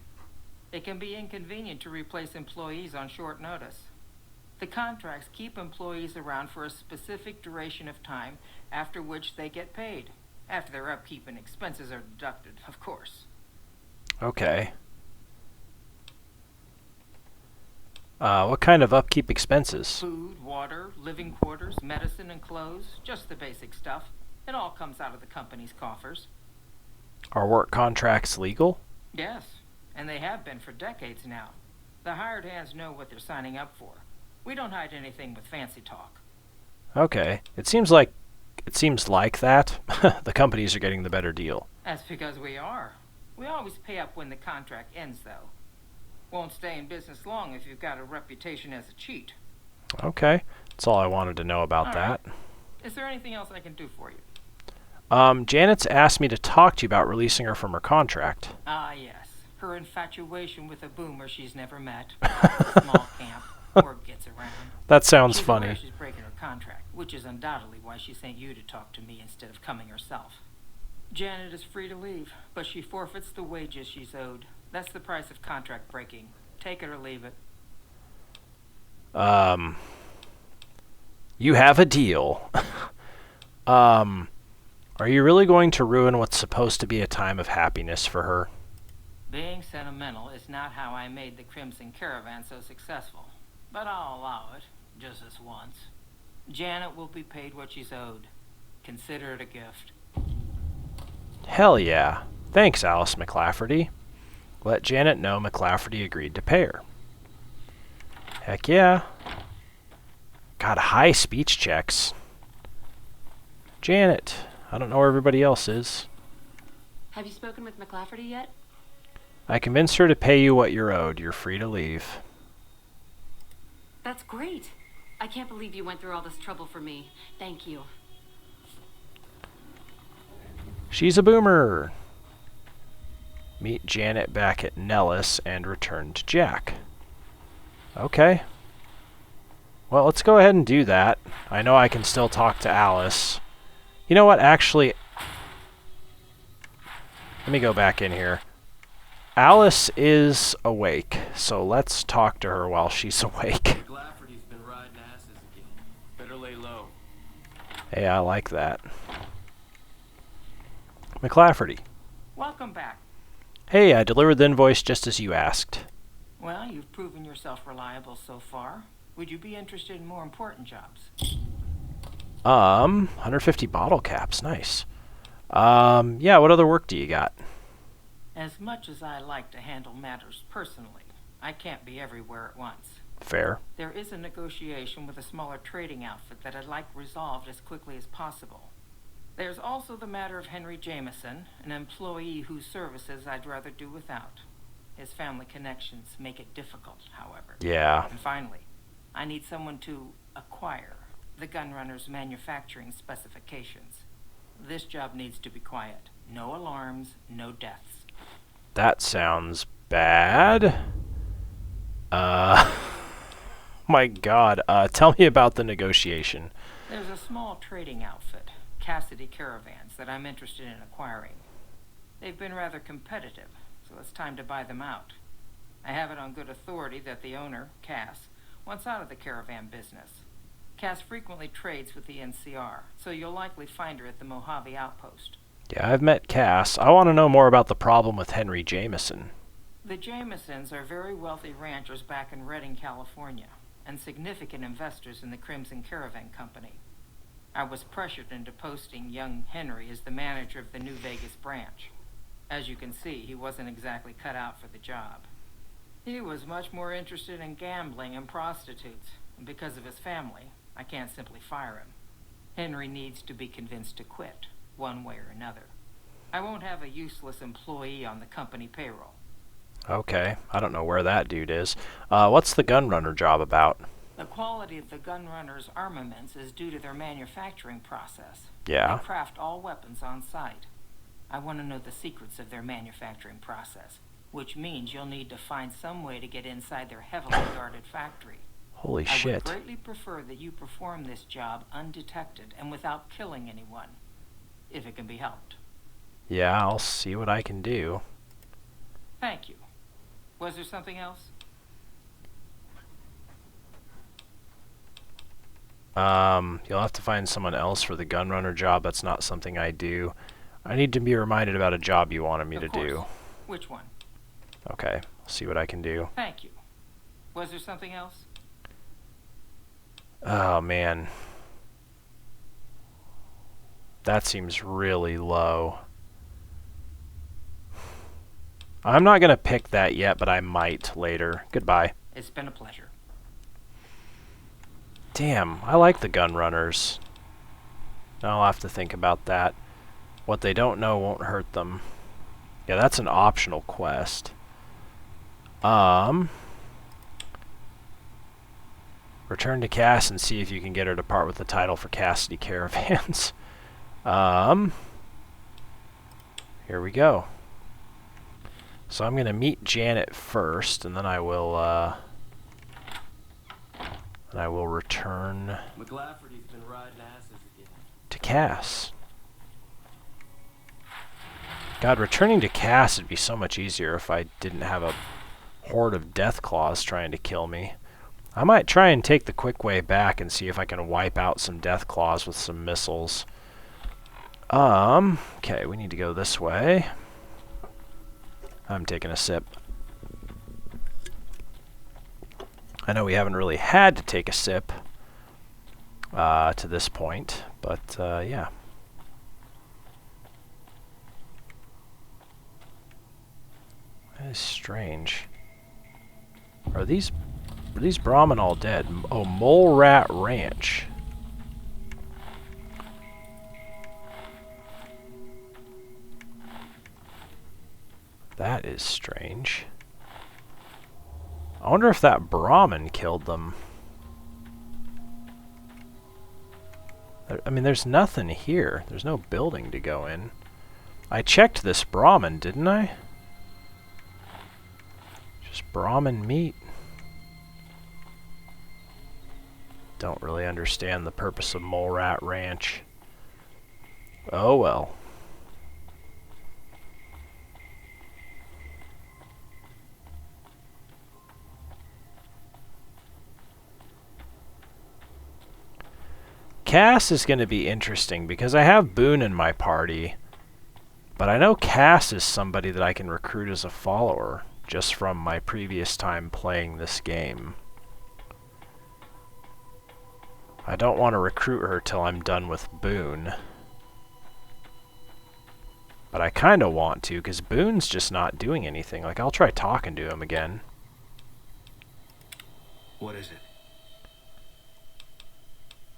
It can be inconvenient to replace employees on short notice. The contracts keep employees around for a specific duration of time, after which they get paid. After their upkeep and expenses are deducted, of course. Okay. What kind of upkeep expenses? Food, water, living quarters, medicine and clothes, just the basic stuff. It all comes out of the company's coffers. Are work contracts legal? Yes, and they have been for decades now. The hired hands know what they're signing up for. We don't hide anything with fancy talk. Okay. It seems like that. The companies are getting the better deal. That's because we are. We always pay up when the contract ends, though. Won't stay in business long if you've got a reputation as a cheat. Okay. That's all I wanted to know about that. Right. Is there anything else I can do for you? Janet's asked me to talk to you about releasing her from her contract. Ah, yes. Her infatuation with a boomer she's never met. A small camp. Word gets around. That sounds She's funny. aware she's breaking her contract, which is undoubtedly why she sent you to talk to me instead of coming herself. Janet is free to leave, but she forfeits the wages she's owed. That's the price of contract breaking. Take it or leave it. You have a deal. Are you really going to ruin what's supposed to be a time of happiness for her? Being sentimental is not how I made the Crimson Caravan so successful. But I'll allow it, just this once. Janet will be paid what she's owed. Consider it a gift. Hell yeah. Thanks, Alice McLafferty. Let Janet know McLafferty agreed to pay her. Heck yeah. God, high speech checks. Janet, I don't know where everybody else is. Have you spoken with McLafferty yet? I convinced her to pay you what you're owed. You're free to leave. That's great. I can't believe you went through all this trouble for me. Thank you. She's a boomer. Meet Janet back at Nellis and return to Jack. Okay. Well, let's go ahead and do that. I know I can still talk to Alice. You know what, actually... Let me go back in here. Alice is awake, so let's talk to her while she's awake. McLafferty's been riding asses again. Better lay low. Hey, I like that. McLafferty. Welcome back. Hey, I delivered the invoice just as you asked. Well, you've proven yourself reliable so far. Would you be interested in more important jobs? 150 bottle caps, nice. Yeah, what other work do you got? As much as I like to handle matters personally, I can't be everywhere at once. Fair. There is a negotiation with a smaller trading outfit that I'd like resolved as quickly as possible. There's also the matter of Henry Jameson, an employee whose services I'd rather do without. His family connections make it difficult, however. Yeah. And finally, I need someone to acquire the gunrunner's manufacturing specifications. This job needs to be quiet. No alarms, no deaths. That sounds bad. My God. Tell me about the negotiation. There's a small trading outfit, Cassidy Caravans, that I'm interested in acquiring. They've been rather competitive, so it's time to buy them out. I have it on good authority that the owner, Cass, wants out of the caravan business. Cass frequently trades with the NCR, so you'll likely find her at the Mojave outpost. Yeah, I've met Cass. I want to know more about the problem with Henry Jameson. The Jamesons are very wealthy ranchers back in Redding, California, and significant investors in the Crimson Caravan Company. I was pressured into posting young Henry as the manager of the New Vegas branch. As you can see, he wasn't exactly cut out for the job. He was much more interested in gambling and prostitutes, and because of his family, I can't simply fire him. Henry needs to be convinced to quit, one way or another. I won't have a useless employee on the company payroll. Okay, I don't know where that dude is. What's the gunrunner job about? The quality of the gunrunners' armaments is due to their manufacturing process. Yeah. They craft all weapons on site. I want to know the secrets of their manufacturing process, which means you'll need to find some way to get inside their heavily guarded factory. Holy I shit. would greatly prefer that you perform this job undetected and without killing anyone, if it can be helped. Yeah, I'll see what I can do. Thank you. Was there something else? You'll have to find someone else for the gunrunner job. That's not something I do. I need to be reminded about a job you wanted me to do. Which one? Okay, I'll see what I can do. Thank you. Was there something else? Oh, man. That seems really low. I'm not going to pick that yet, but I might later. Goodbye. It's been a pleasure. Damn, I like the gun runners. I'll have to think about that. What they don't know won't hurt them. Yeah, that's an optional quest. Return to Cass and see if you can get her to part with the title for Cassidy Caravans. Here we go. So I'm going to meet Janet first, and then I will return McLafferty's been riding asses again. to Cass. God, returning to Cass would be so much easier if I didn't have a horde of death claws trying to kill me. I might try and take the quick way back and see if I can wipe out some death claws with some missiles. Okay, we need to go this way. I'm taking a sip. I know we haven't really had to take a sip to this point, but yeah. That is strange. Are these Brahmin all dead? Oh, Mole Rat Ranch. That is strange. I wonder if that Brahmin killed them. I mean, there's nothing here. There's no building to go in. I checked this Brahmin, didn't I? Just Brahmin meat. Don't really understand the purpose of Mole Rat Ranch. Oh well. Cass is going to be interesting because I have Boone in my party, but I know Cass is somebody that I can recruit as a follower just from my previous time playing this game. I don't want to recruit her till I'm done with Boone. But I kind of want to, because Boone's just not doing anything. Like, I'll try talking to him again. What is it?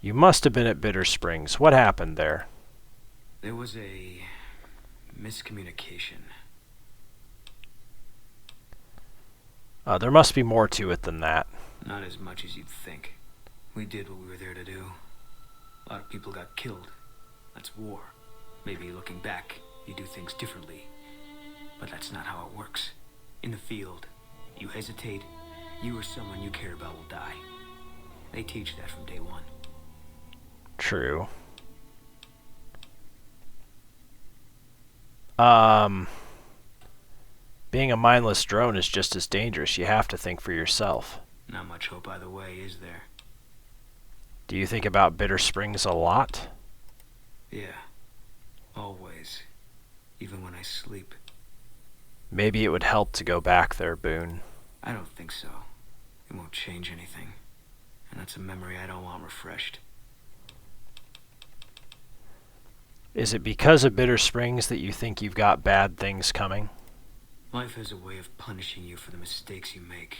You must have been at Bitter Springs. What happened there? There was a miscommunication. There must be more to it than that. Not as much as you'd think. We did what we were there to do. A lot of people got killed. That's war. Maybe looking back, you do things differently. But that's not how it works. In the field, you hesitate, you or someone you care about will die. They teach that from day one. True. Being a mindless drone is just as dangerous. You have to think for yourself. Not much hope either way, is there? Do you think about Bitter Springs a lot? Yeah. Always. Even when I sleep. Maybe it would help to go back there, Boone. I don't think so. It won't change anything. And that's a memory I don't want refreshed. Is it because of Bitter Springs that you think you've got bad things coming? Life has a way of punishing you for the mistakes you make.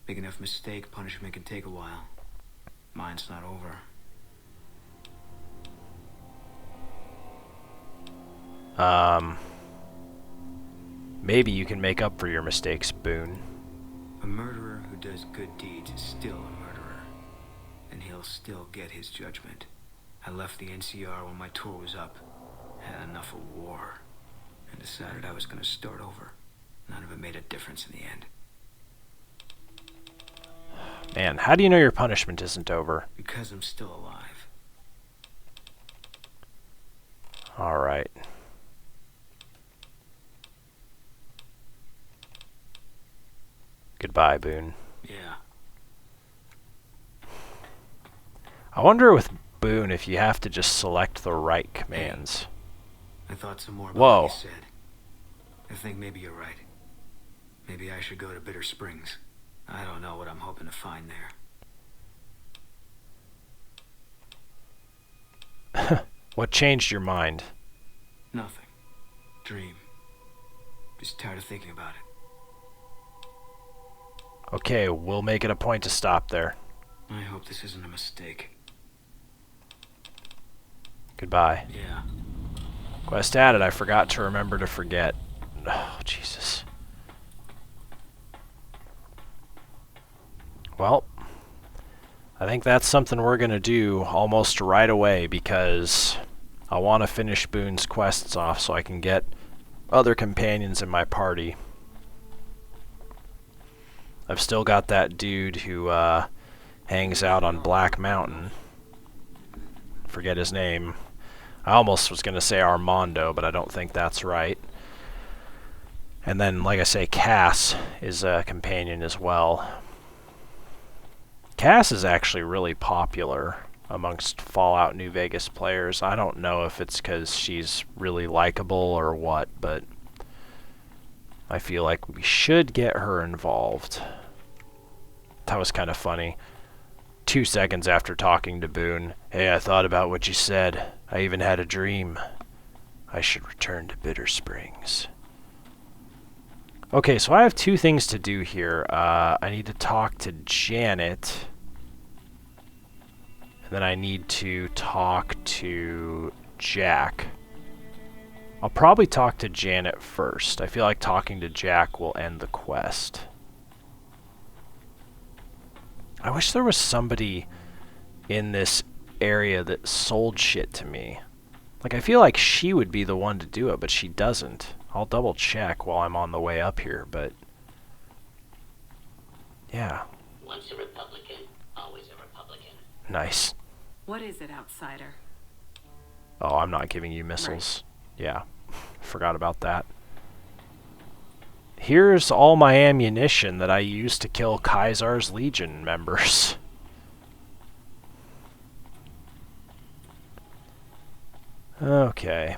Big enough mistake, punishment can take a while. Mine's not over. Maybe you can make up for your mistakes, Boone. A murderer who does good deeds is still a murderer. And he'll still get his judgment. I left the NCR when my tour was up. Had enough of war. And decided I was going to start over. None of it made a difference in the end. Man, how do you know your punishment isn't over? Because I'm still alive. Alright. Goodbye, Boone. Yeah. I wonder with Boone if you have to just select the right commands. I thought some more about Whoa. what you said. I think maybe you're right. Maybe I should go to Bitter Springs. I don't know what I'm hoping to find there. What changed your mind? Nothing. Dream. Just tired of thinking about it. Okay, we'll make it a point to stop there. I hope this isn't a mistake. Goodbye. Yeah. Quest added, I forgot to remember to forget. Oh, Jesus. Well, I think that's something we're going to do almost right away because I want to finish Boone's quests off so I can get other companions in my party. I've still got that dude who hangs out on Black Mountain. Forget his name. I almost was going to say Armando, but I don't think that's right. And then, like I say, Cass is a companion as well. Cass is actually really popular amongst Fallout New Vegas players. I don't know if it's because she's really likable or what, but I feel like we should get her involved. That was kind of funny. 2 seconds after talking to Boone, "Hey, I thought about what you said. I even had a dream. I should return to Bitter Springs." Okay, so I have 2 things to do here. I need to talk to Janet. And then I need to talk to Jack. I'll probably talk to Janet first. I feel like talking to Jack will end the quest. I wish there was somebody in this area that sold shit to me. Like, I feel like she would be the one to do it, but she doesn't. I'll double check while I'm on the way up here, but yeah. Once a Republican, always a Republican. Nice. What is it, outsider? Oh, I'm not giving you missiles. Right. Yeah, forgot about that. Here's all my ammunition that I used to kill Kaisar's Legion members. Okay.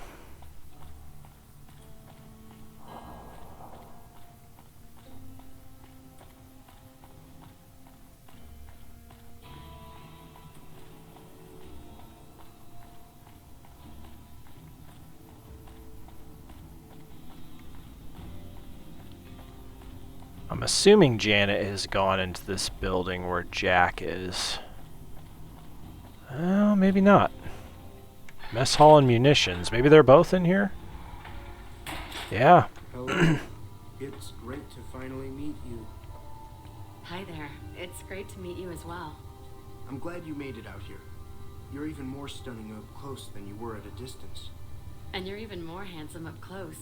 I'm assuming Janet has gone into this building where Jack is. Well, maybe not. Mess hall and munitions. Maybe they're both in here? Yeah. Hello. It's great to finally meet you. Hi there. It's great to meet you as well. I'm glad you made it out here. You're even more stunning up close than you were at a distance. And you're even more handsome up close.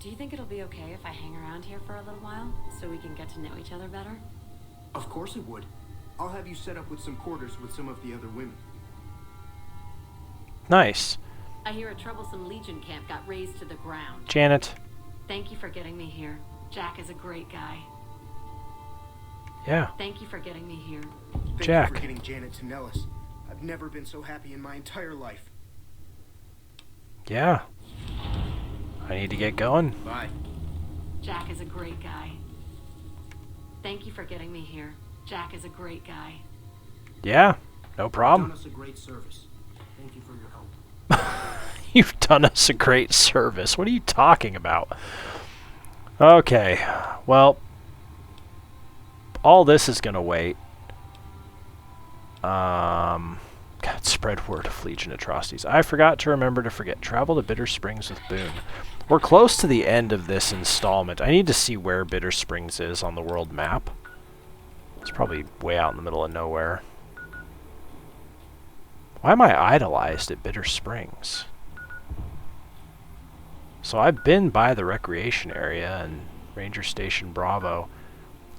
Do you think it'll be okay if I hang around here for a little while, so we can get to know each other better? Of course it would. I'll have you set up with some quarters with some of the other women. Nice. I hear a troublesome Legion camp got razed to the ground. Janet. Thank you for getting me here. Jack is a great guy. Yeah. Thank you for getting me here. Thank Jack. you for getting Janet to Nellis. I've I've never been so happy in my entire life. Yeah. I need to get going. Bye. Jack is a great guy. Thank you for getting me here. Jack is a great guy. Yeah, no You've problem. done us a great service. Thank you for your help. You've done us a great service. What are you talking about? Okay, well, all this is going to wait. God, spread word of Legion atrocities. I forgot to remember to forget. Travel to Bitter Springs with Boone. We're close to the end of this installment. I need to see where Bitter Springs is on the world map. It's probably way out in the middle of nowhere. Why am I idolized at Bitter Springs? So I've been by the recreation area and Ranger Station Bravo.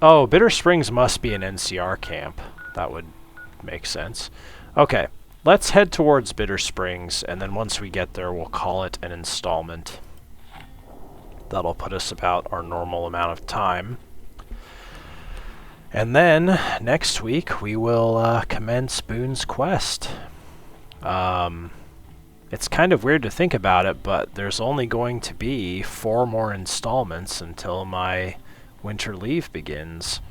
Oh, Bitter Springs must be an NCR camp. That would make sense. Okay, let's head towards Bitter Springs, and then once we get there, we'll call it an installment. That'll put us about our normal amount of time. And then, next week, we will commence Boone's quest. It's kind of weird to think about it, but there's only going to be 4 more installments until my winter leave begins.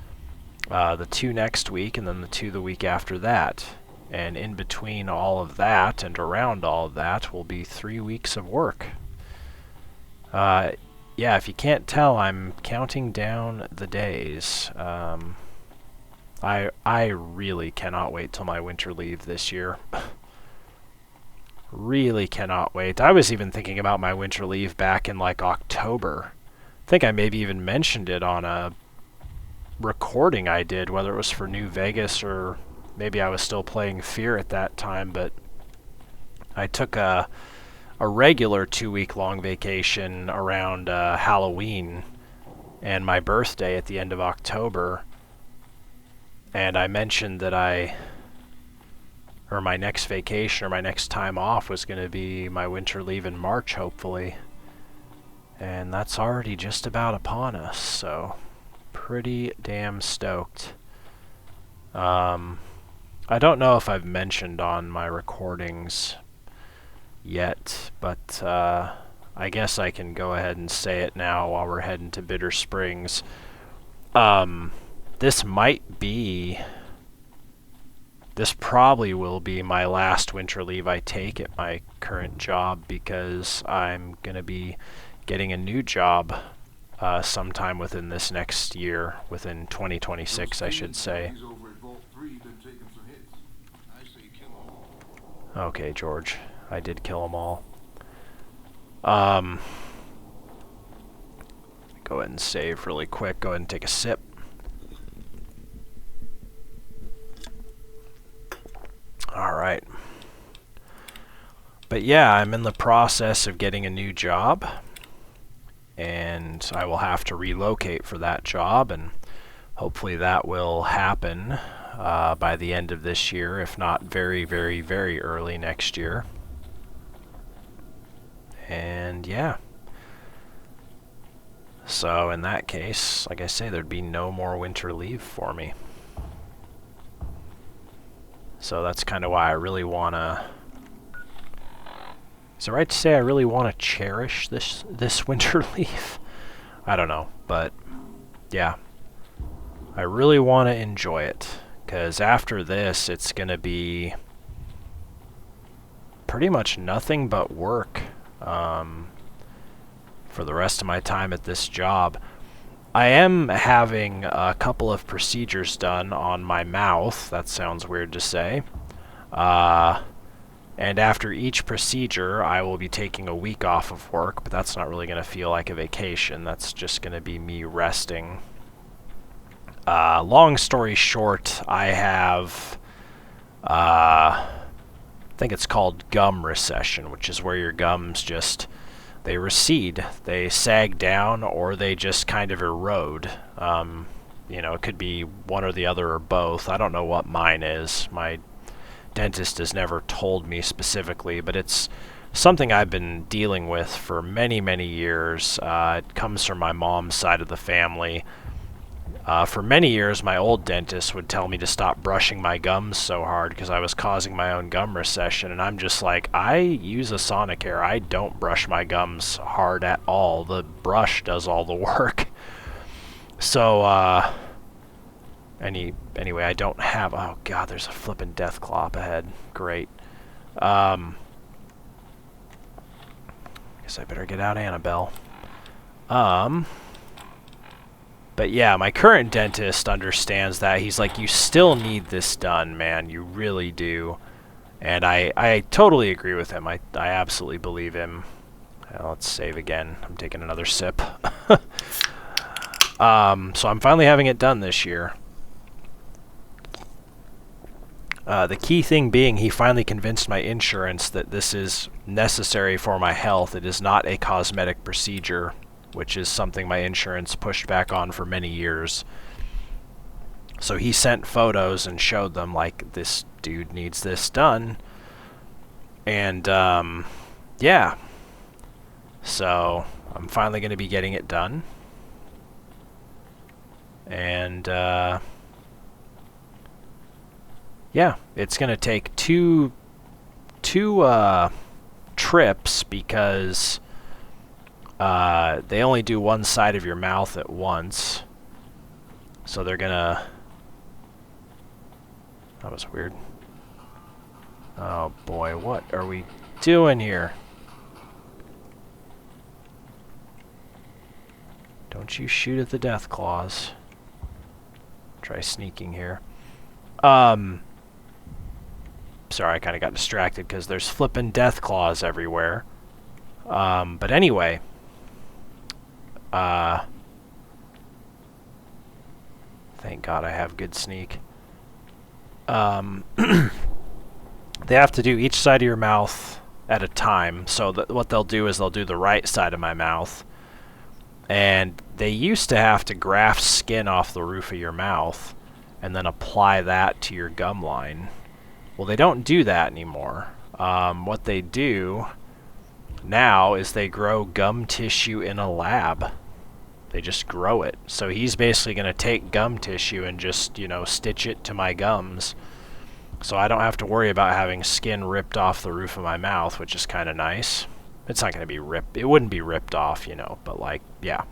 The 2 next week, and then the 2 the week after that. And in between all of that, and around all of that, will be 3 weeks of work. Yeah, if you can't tell, I'm counting down the days. I really cannot wait till my winter leave this year. Really cannot wait. I was even thinking about my winter leave back in like October. I think I maybe even mentioned it on a recording I did, whether it was for New Vegas or maybe I was still playing Fear at that time, but I took a regular 2-week-long vacation around Halloween and my birthday at the end of October, and I mentioned that my next vacation or my next time off was going to be my winter leave in March, hopefully. And that's already just about upon us, so pretty damn stoked. I don't know if I've mentioned on my recordings yet, but I guess I can go ahead and say it now while we're heading to Bitter Springs. This probably will be my last winter leave I take at my current job, because I'm going to be getting a new job sometime within this next year, within 2026, I should say. Okay, George, I did kill them all. Go ahead and save really quick. Go ahead and take a sip. Alright. But yeah, I'm in the process of getting a new job, and I will have to relocate for that job, and hopefully that will happen by the end of this year, if not very, very, very early next year. And yeah. So in that case, like I say, there'd be no more winter leave for me. So that's kind of why I really want to... Is it right to say I really want to cherish this winter leave? I don't know, but yeah. I really want to enjoy it, because after this, it's going to be pretty much nothing but work for the rest of my time at this job. I am having a couple of procedures done on my mouth. That sounds weird to say. And after each procedure, I will be taking a week off of work, but that's not really going to feel like a vacation. That's just going to be me resting. Long story short, I have, I think it's called gum recession, which is where your gums just, they recede. They sag down, or they just kind of erode. You know, it could be one or the other or both. I don't know what mine is. My dentist has never told me specifically, but it's something I've been dealing with for many, many years. It comes from my mom's side of the family. For many years, my old dentist would tell me to stop brushing my gums so hard because I was causing my own gum recession, and I'm just like, I use a Sonicare. I don't brush my gums hard at all. The brush does all the work. So, anyway, I don't have... Oh, God, there's a flippin' death claw up ahead. Great. Guess I better get out Annabelle. But yeah, my current dentist understands that. He's like, you still need this done, man. You really do. And I totally agree with him. I absolutely believe him. Let's save again. I'm taking another sip. So I'm finally having it done this year. The key thing being, he finally convinced my insurance that this is necessary for my health. It is not a cosmetic procedure, which is something my insurance pushed back on for many years. So he sent photos and showed them, like, this dude needs this done. And, yeah. So, I'm finally going to be getting it done. And, yeah, it's going to take two trips because... they only do one side of your mouth at once. So they're gonna... That was weird. Oh boy, what are we doing here? Don't you shoot at the death claws. Try sneaking here. Sorry, I kind of got distracted because there's flippin' death claws everywhere. But anyway... thank God I have good sneak. They have to do each side of your mouth at a time. So what they'll do is they'll do the right side of my mouth. And they used to have to graft skin off the roof of your mouth and then apply that to your gum line. Well, they don't do that anymore. What they do now is they grow gum tissue in a lab. They just grow it. So he's basically going to take gum tissue and just, you know, stitch it to my gums. So I don't have to worry about having skin ripped off the roof of my mouth, which is kind of nice. It's not going to be ripped. It wouldn't be ripped off, you know, but like, yeah.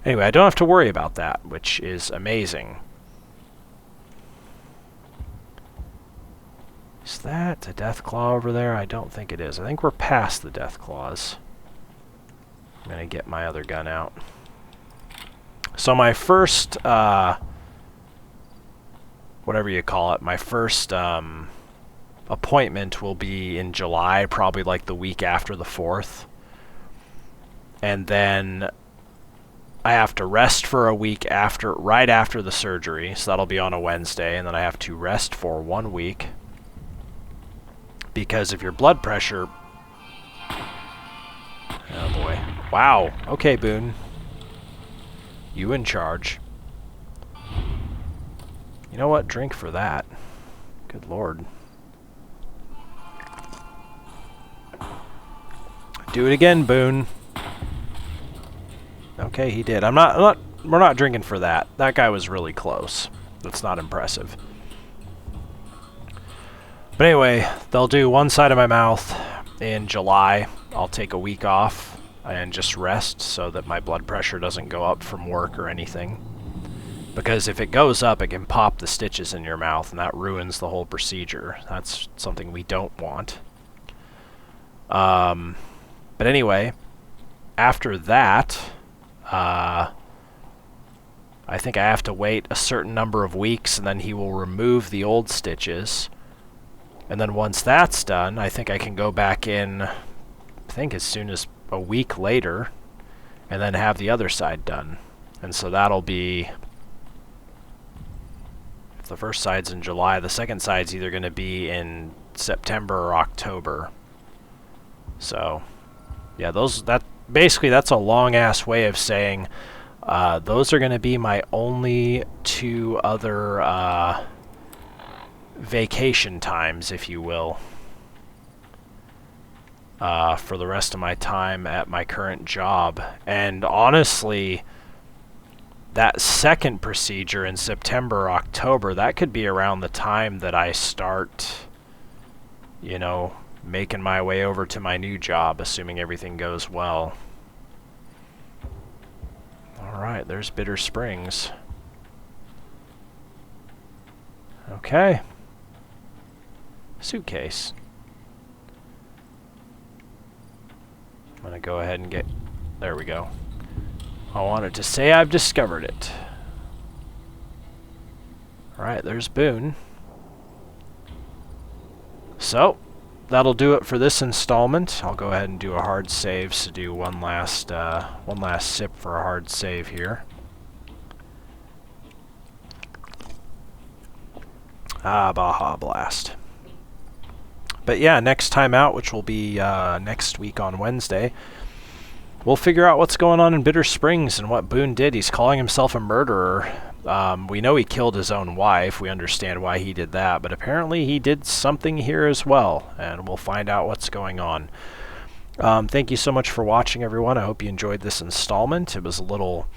Anyway, I don't have to worry about that, which is amazing. Is that a death claw over there? I don't think it is. I think we're past the death claws. I'm going to get my other gun out. So my first, whatever you call it, my first appointment will be in July, probably like the week after the 4th. And then I have to rest for a week after, right after the surgery, so that'll be on a Wednesday, and then I have to rest for 1 week. Because if your blood pressure... Oh boy. Wow. Okay, Boone. You in charge. You know what? Drink for that. Good lord. Do it again, Boone. Okay, he did. We're not drinking for that. That guy was really close. That's not impressive. But anyway, they'll do one side of my mouth in July. I'll take a week off and just rest so that my blood pressure doesn't go up from work or anything. Because if it goes up, it can pop the stitches in your mouth, and that ruins the whole procedure. That's something we don't want. But anyway, after that, I think I have to wait a certain number of weeks, and then he will remove the old stitches. And then once that's done, I think I can go back in, I think as soon as a week later, and then have the other side done. And so that'll be, if the first side's in July, the second side's either going to be in September or October. So, yeah, basically that's a long-ass way of saying those are going to be my only two other vacation times, if you will, for the rest of my time at my current job. And honestly, that second procedure in September, October, that could be around the time that I start, you know, making my way over to my new job, assuming everything goes well. Alright, there's Bitter Springs. Okay. Suitcase. I'm gonna go ahead and get... There we go. I wanted to say I've discovered it. Alright, there's Boone. So, that'll do it for this installment. I'll go ahead and do a hard save, so do one last sip for a hard save here. Ah, Baja Blast. But yeah, next time out, which will be next week on Wednesday, we'll figure out what's going on in Bitter Springs and what Boone did. He's calling himself a murderer. We know he killed his own wife. We understand why he did that. But apparently he did something here as well. And we'll find out what's going on. Thank you so much for watching, everyone. I hope you enjoyed this installment. It was a little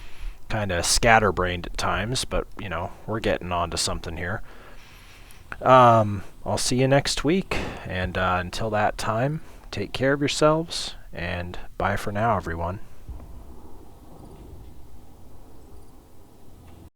kind of scatterbrained at times. But, you know, we're getting on to something here. I'll see you next week. And until that time, take care of yourselves. And bye for now, everyone.